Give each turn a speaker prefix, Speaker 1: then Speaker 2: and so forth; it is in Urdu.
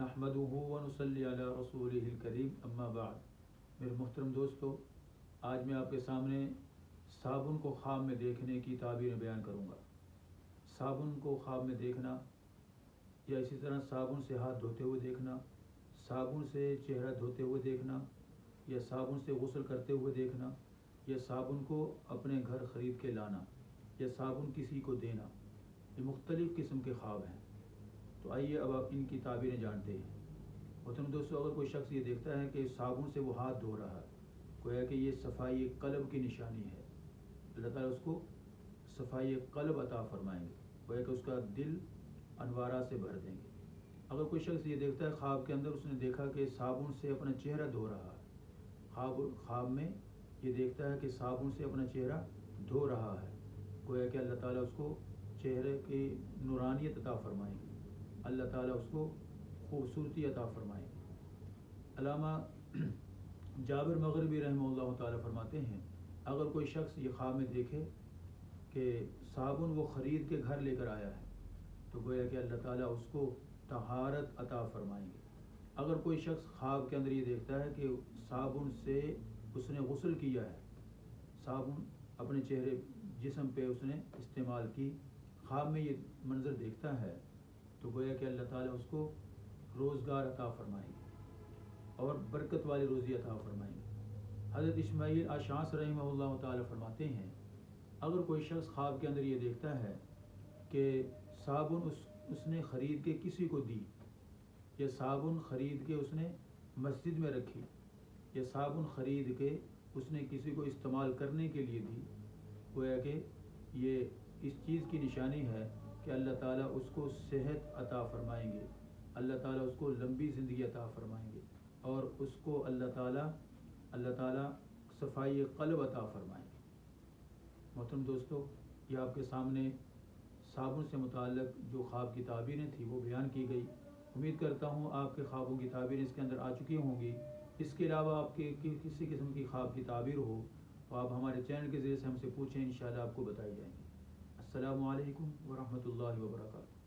Speaker 1: نحمدہ ونصلی علی رسولہ الکریم اما بعد۔ میرے محترم دوستو، آج میں آپ کے سامنے صابن کو خواب میں دیکھنے کی تعبیریں بیان کروں گا۔ صابن کو خواب میں دیکھنا، یا اسی طرح صابن سے ہاتھ دھوتے ہوئے دیکھنا، صابن سے چہرہ دھوتے ہوئے دیکھنا، یا صابن سے غسل کرتے ہوئے دیکھنا، یا صابن کو اپنے گھر خرید کے لانا، یا صابن کسی کو دینا، یہ مختلف قسم کے خواب ہیں۔ تو آئیے اب آپ ان کی تعبیریں جانتے ہیں۔ محترم دوستو، اگر کوئی شخص یہ دیکھتا ہے کہ صابن سے وہ ہاتھ دھو رہا ہے، گویا کہ یہ صفائی قلب کی نشانی ہے، اللہ تعالیٰ اس کو صفائی قلب عطا فرمائیں گے، گویا کہ اس کا دل انوارات سے بھر دیں گے۔ اگر کوئی شخص یہ دیکھتا ہے خواب کے اندر اس نے دیکھا کہ صابن سے اپنا چہرہ دھو رہا ہے، خواب میں یہ دیکھتا ہے کہ صابن سے اپنا چہرہ دھو رہا ہے، گویا کہ اللہ تعالیٰ اس کو چہرے کی نورانیت عطا فرمائیں گے، اللہ تعالیٰ اس کو خوبصورتی عطا فرمائیں گے۔ علامہ جابر مغربی رحمہ اللہ تعالیٰ فرماتے ہیں، اگر کوئی شخص یہ خواب میں دیکھے کہ صابن وہ خرید کے گھر لے کر آیا ہے، تو گویا کہ اللہ تعالیٰ اس کو طہارت عطا فرمائیں گے۔ اگر کوئی شخص خواب کے اندر یہ دیکھتا ہے کہ صابن سے اس نے غسل کیا ہے، صابن اپنے چہرے جسم پہ اس نے استعمال کی، خواب میں یہ منظر دیکھتا ہے، تو گویا کہ اللہ تعالیٰ اس کو روزگار عطا فرمائیں گے اور برکت والی روزی عطا فرمائیں گے۔ حضرت اسماعیل اشعث رحمہ اللہ تعالیٰ فرماتے ہیں، اگر کوئی شخص خواب کے اندر یہ دیکھتا ہے کہ صابن اس نے خرید کے کسی کو دی، یا صابن خرید کے اس نے مسجد میں رکھی، یا صابن خرید کے اس نے کسی کو استعمال کرنے کے لیے دی، گویا کہ یہ اس چیز کی نشانی ہے کہ اللہ تعالیٰ اس کو صحت عطا فرمائیں گے، اللہ تعالیٰ اس کو لمبی زندگی عطا فرمائیں گے، اور اس کو اللہ تعالیٰ صفائی قلب عطا فرمائیں گے۔ محترم دوستو، یہ آپ کے سامنے صابن سے متعلق جو خواب کی تعبیریں تھیں وہ بیان کی گئی۔ امید کرتا ہوں آپ کے خوابوں کی تعبیریں اس کے اندر آ چکی ہوں گی۔ اس کے علاوہ آپ کے کسی قسم کی خواب کی تعبیر ہو تو آپ ہمارے چینل کے ذریعے سے ہم سے پوچھیں، انشاءاللہ آپ کو بتائی جائیں گی۔ السلام علیکم ورحمۃ اللہ وبرکاتہ۔